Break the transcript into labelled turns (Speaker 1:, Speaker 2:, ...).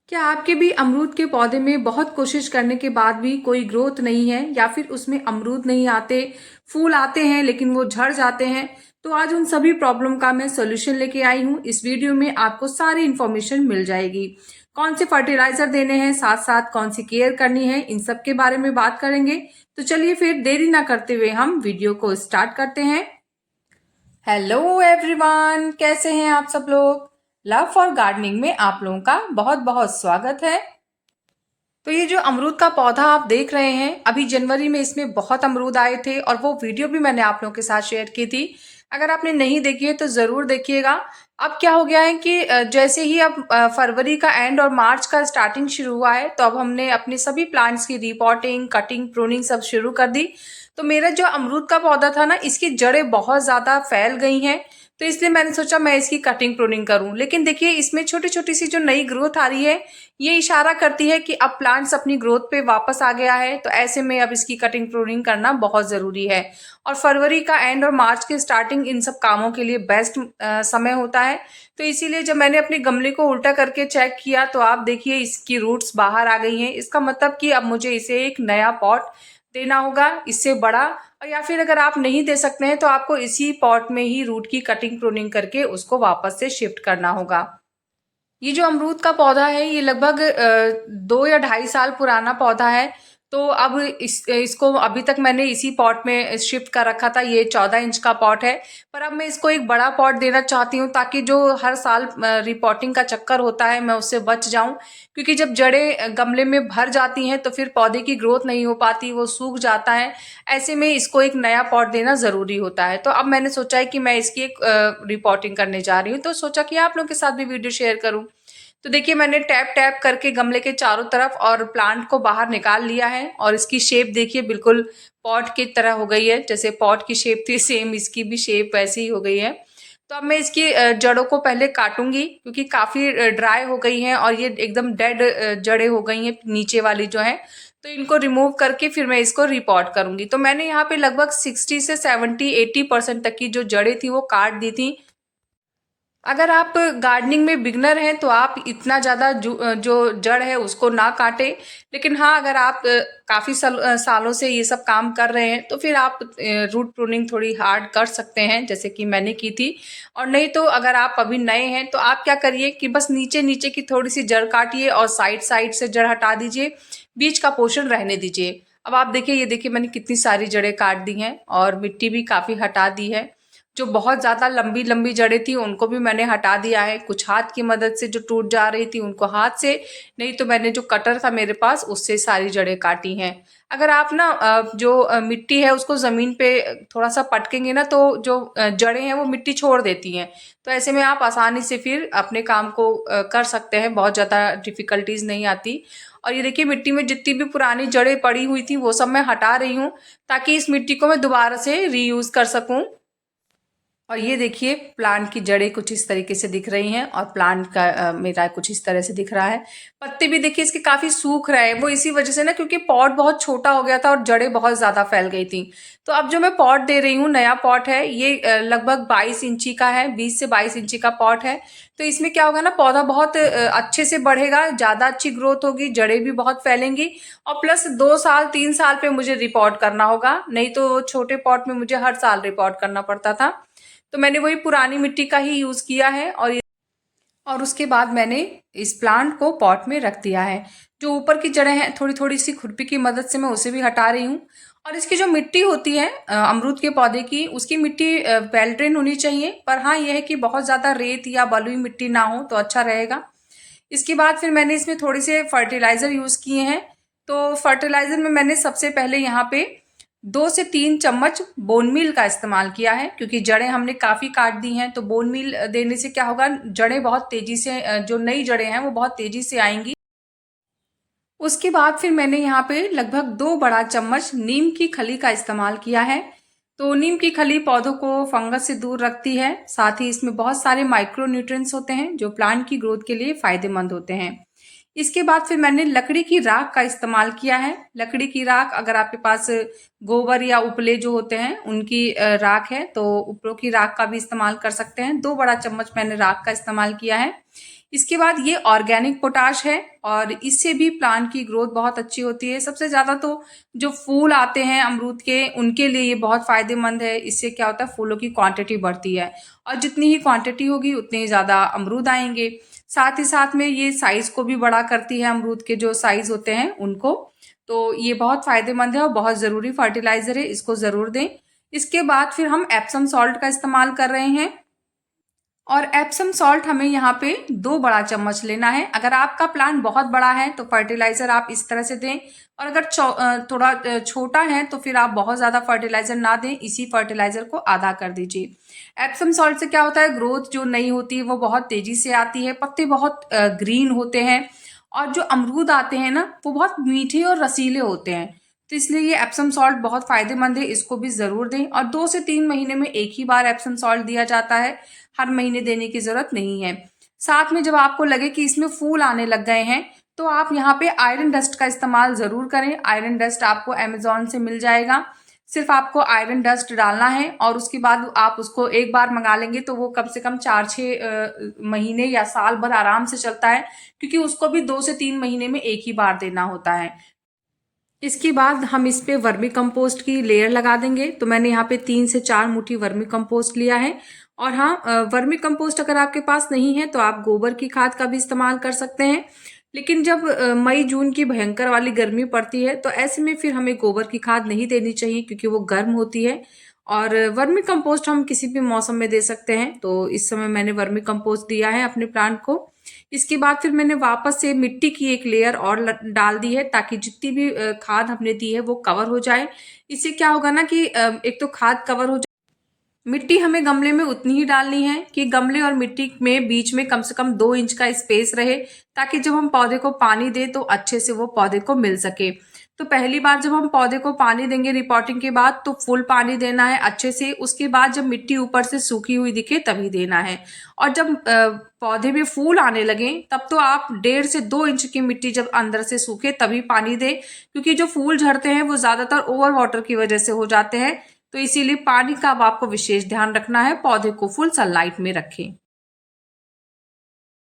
Speaker 1: क्या आपके भी अमरूद के पौधे में बहुत कोशिश करने के बाद भी कोई ग्रोथ नहीं है या फिर उसमें अमरूद नहीं आते, फूल आते हैं लेकिन वो झड़ जाते हैं? तो आज उन सभी प्रॉब्लम का मैं सॉल्यूशन लेके आई हूँ। इस वीडियो में आपको सारी इन्फॉर्मेशन मिल जाएगी। कौन से फर्टिलाइजर देने हैं, साथ साथ कौन सी केयर करनी है, इन सब के बारे में बात करेंगे। तो चलिए फिर देरी ना करते हुए हम वीडियो को स्टार्ट करते हैं। हेलो एवरीवन, कैसे हैं आप सब लोग? लव फॉर गार्डनिंग में आप लोगों का बहुत बहुत स्वागत है। तो ये जो अमरूद का पौधा आप देख रहे हैं, अभी जनवरी में इसमें बहुत अमरूद आए थे और वो वीडियो भी मैंने आप लोगों के साथ शेयर की थी। अगर आपने नहीं देखी है तो ज़रूर देखिएगा। अब क्या हो गया है कि जैसे ही अब फरवरी का एंड और मार्च का स्टार्टिंग शुरू हुआ है, तो अब हमने अपने सभी प्लांट्स की रिपोर्टिंग, कटिंग, प्रूनिंग सब शुरू कर दी। तो मेरा जो अमरूद का पौधा था ना, इसकी जड़ें बहुत ज़्यादा फैल गई हैं। तो इसलिए मैंने सोचा मैं इसकी कटिंग प्रूनिंग करूं। लेकिन देखिए, इसमें छोटी छोटी सी जो नई ग्रोथ आ रही है, ये इशारा करती है कि अब प्लांट्स अपनी ग्रोथ पे वापस आ गया है। तो ऐसे में अब इसकी कटिंग प्रूनिंग करना बहुत ज़रूरी है। और फरवरी का एंड और मार्च की स्टार्टिंग इन सब कामों के लिए बेस्ट समय होता है। तो इसीलिए जब मैंने अपने गमले को उल्टा करके चेक किया, तो आप देखिए इसकी रूट्स बाहर आ गई हैं। इसका मतलब कि अब मुझे इसे एक नया पॉट देना होगा, इससे बड़ा। और या फिर अगर आप नहीं दे सकते हैं तो आपको इसी पॉट में ही रूट की कटिंग प्रूनिंग करके उसको वापस से शिफ्ट करना होगा। ये जो अमरूद का पौधा है, ये लगभग 2 या ढाई साल पुराना पौधा है। तो अब इसको अभी तक मैंने इसी पॉट में शिफ्ट कर रखा था। ये 14 इंच का पॉट है। पर अब मैं इसको एक बड़ा पॉट देना चाहती हूँ, ताकि जो हर साल रिपोर्टिंग का चक्कर होता है, मैं उससे बच जाऊं। क्योंकि जब जड़ें गमले में भर जाती हैं तो फिर पौधे की ग्रोथ नहीं हो पाती, वो सूख जाता है। ऐसे में इसको एक नया पॉट देना ज़रूरी होता है। तो अब मैंने सोचा है कि मैं इसकी एक रिपोर्टिंग करने जा रही हूँ। तो सोचा कि आप लोगों के साथ भी वीडियो शेयर करूँ। तो देखिए, मैंने टैप टैप करके गमले के चारों तरफ और प्लांट को बाहर निकाल लिया है। और इसकी शेप देखिए, बिल्कुल पॉट की तरह हो गई है। जैसे पॉट की शेप थी, सेम इसकी भी शेप वैसी ही हो गई है। तो अब मैं इसकी जड़ों को पहले काटूंगी, क्योंकि काफ़ी ड्राई हो गई हैं और ये एकदम डेड जड़ें हो गई हैं नीचे वाली जो है। तो इनको रिमूव करके फिर मैं इसको रिपोर्ट करूंगी। तो मैंने यहाँ पे लगभग 60 से 70 80% तक की जो जड़ें थी वो काट दी थी। अगर आप गार्डनिंग में बिगनर हैं तो आप इतना ज़्यादा जो जड़ है उसको ना काटें। लेकिन हाँ, अगर आप काफ़ी सालों से ये सब काम कर रहे हैं तो फिर आप रूट प्रूनिंग थोड़ी हार्ड कर सकते हैं, जैसे कि मैंने की थी। और नहीं तो अगर आप अभी नए हैं तो आप क्या करिए कि बस नीचे नीचे की थोड़ी सी जड़ काटिए और साइड साइड से जड़ हटा दीजिए, बीच का पोर्शन रहने दीजिए। अब आप देखिए, ये देखिए मैंने कितनी सारी जड़ें काट दी हैं और मिट्टी भी काफ़ी हटा दी है। जो बहुत ज़्यादा लंबी लंबी जड़ें थी उनको भी मैंने हटा दिया है। कुछ हाथ की मदद से जो टूट जा रही थी उनको हाथ से, नहीं तो मैंने जो कटर था मेरे पास उससे सारी जड़ें काटी हैं। अगर आप ना जो मिट्टी है उसको ज़मीन पे थोड़ा सा पटकेंगे ना, तो जो जड़ें हैं वो मिट्टी छोड़ देती हैं। तो ऐसे में आप आसानी से फिर अपने काम को कर सकते हैं, बहुत ज़्यादा डिफ़िकल्टीज नहीं आती। और ये देखिए, मिट्टी में जितनी भी पुरानी जड़ें पड़ी हुई थी वो सब मैं हटा रही हूँ, ताकि इस मिट्टी को मैं दोबारा से रीयूज़ कर सकूँ। और ये देखिए, प्लांट की जड़ें कुछ इस तरीके से दिख रही हैं और प्लांट का मेरा कुछ इस तरह से दिख रहा है। पत्ते भी देखिए इसके काफ़ी सूख रहे हैं, वो इसी वजह से ना, क्योंकि पॉट बहुत छोटा हो गया था और जड़ें बहुत ज़्यादा फैल गई थी। तो अब जो मैं पॉट दे रही हूँ, नया पॉट है ये, लगभग 22 इंची का है, 20 से 22 इंची का पॉट है। तो इसमें क्या होगा ना, पौधा बहुत अच्छे से बढ़ेगा, ज़्यादा अच्छी ग्रोथ होगी, जड़ें भी बहुत फैलेंगी। और प्लस 2 साल 3 साल पे मुझे रिपोर्ट करना होगा, नहीं तो छोटे पॉट में मुझे हर साल रिपोर्ट करना पड़ता था। तो मैंने वही पुरानी मिट्टी का ही यूज़ किया है। और उसके बाद मैंने इस प्लांट को पॉट में रख दिया है। जो ऊपर की जड़ें हैं, थोड़ी थोड़ी सी खुरपी की मदद से मैं उसे भी हटा रही हूँ। और इसकी जो मिट्टी होती है अमरूद के पौधे की, उसकी मिट्टी वेल ड्रेन होनी चाहिए। पर हाँ, यह है कि बहुत ज़्यादा रेत या बलुई मिट्टी ना हो तो अच्छा रहेगा। इसके बाद फिर मैंने इसमें थोड़े से फर्टिलाइज़र यूज़ किए हैं। तो फर्टिलाइज़र में मैंने सबसे पहले यहाँ पे 2 से 3 चम्मच बोन मील का इस्तेमाल किया है, क्योंकि जड़ें हमने काफ़ी काट दी हैं। तो बोन मील देने से क्या होगा, जड़ें बहुत तेज़ी से जो नई जड़ें हैं वो बहुत तेज़ी से आएंगी। उसके बाद फिर मैंने यहाँ पे लगभग 2 बड़ा चम्मच नीम की खली का इस्तेमाल किया है। तो नीम की खली पौधों को फंगस से दूर रखती है, साथ ही इसमें बहुत सारे माइक्रो न्यूट्रिएंट्स होते हैं जो प्लांट की ग्रोथ के लिए फायदेमंद होते हैं। इसके बाद फिर मैंने लकड़ी की राख का इस्तेमाल किया है। लकड़ी की राख, अगर आपके पास गोबर या उपले जो होते हैं उनकी राख है तो उपलों की राख का भी इस्तेमाल कर सकते हैं। 2 बड़ा चम्मच मैंने राख का इस्तेमाल किया है। इसके बाद ये ऑर्गेनिक पोटाश है और इससे भी प्लांट की ग्रोथ बहुत अच्छी होती है। सबसे ज़्यादा तो जो फूल आते हैं अमरूद के, उनके लिए ये बहुत फ़ायदेमंद है। इससे क्या होता है, फूलों की क्वांटिटी बढ़ती है और जितनी ही क्वांटिटी होगी उतने ही ज़्यादा अमरूद आएंगे। साथ ही साथ में ये साइज़ को भी बड़ा करती है, अमरूद के जो साइज़ होते हैं उनको। तो ये बहुत फ़ायदेमंद है और बहुत ज़रूरी फर्टिलाइज़र है, इसको ज़रूर दें। इसके बाद फिर हम एप्सम सॉल्ट का इस्तेमाल कर रहे हैं और एप्सम सॉल्ट हमें यहाँ पे 2 बड़ा चम्मच लेना है। अगर आपका प्लांट बहुत बड़ा है तो फर्टिलाइज़र आप इस तरह से दें और अगर थोड़ा छोटा है तो फिर आप बहुत ज़्यादा फर्टिलाइज़र ना दें, इसी फर्टिलाइज़र को आधा कर दीजिए। एप्सम सॉल्ट से क्या होता है, ग्रोथ जो नहीं होती है वो बहुत तेज़ी से आती है, पत्ते बहुत ग्रीन होते हैं और जो अमरूद आते हैं ना वो बहुत मीठे और रसीले होते हैं। तो इसलिए ये एप्सम सॉल्ट बहुत फ़ायदेमंद है, इसको भी ज़रूर दें। और 2 से 3 महीने में एक ही बार एप्सम सॉल्ट दिया जाता है, हर महीने देने की ज़रूरत नहीं है। साथ में जब आपको लगे कि इसमें फूल आने लग गए हैं तो आप यहाँ पे आयरन डस्ट का इस्तेमाल ज़रूर करें। आयरन डस्ट आपको अमेज़न से मिल जाएगा। सिर्फ आपको आयरन डस्ट डालना है और उसके बाद आप उसको एक बार मंगा लेंगे तो वो कम से कम 4-6 महीने या साल भर आराम से चलता है, क्योंकि उसको भी 2 से 3 महीने में एक ही बार देना होता है। इसके बाद हम इस पे वर्मी कंपोस्ट की लेयर लगा देंगे। तो मैंने यहाँ पे 3 से 4 मुट्ठी वर्मी कंपोस्ट लिया है। और हाँ, वर्मी कंपोस्ट अगर आपके पास नहीं है तो आप गोबर की खाद का भी इस्तेमाल कर सकते हैं। लेकिन जब मई जून की भयंकर वाली गर्मी पड़ती है तो ऐसे में फिर हमें गोबर की खाद नहीं देनी चाहिए, क्योंकि वो गर्म होती है। और वर्मी कंपोस्ट हम किसी भी मौसम में दे सकते हैं। तो इस समय मैंने वर्मी कंपोस्ट दिया है अपने प्लांट को। इसके बाद फिर मैंने वापस से मिट्टी की एक लेयर और डाल दी है, ताकि जितनी भी खाद हमने दी है वो कवर हो जाए। इससे क्या होगा ना कि एक तो खाद कवर हो जाए। मिट्टी हमें गमले में उतनी ही डालनी है कि गमले और मिट्टी में बीच में कम से कम 2 इंच का स्पेस रहे, ताकि जब हम पौधे को पानी दें तो अच्छे से वो पौधे को मिल सके। तो पहली बार जब हम पौधे को पानी देंगे रिपोर्टिंग के बाद तो फुल पानी देना है अच्छे से। उसके बाद जब मिट्टी ऊपर से सूखी हुई दिखे तभी देना है। और जब पौधे में फूल आने लगे तब तो आप 1.5 से 2 इंच की मिट्टी जब अंदर से सूखे तभी पानी दें, क्योंकि जो फूल झड़ते हैं वो ज़्यादातर ओवर वाटर की वजह से हो जाते हैं। तो इसीलिए पानी का अब आपको विशेष ध्यान रखना है, पौधे को फुल सनलाइट में रखें।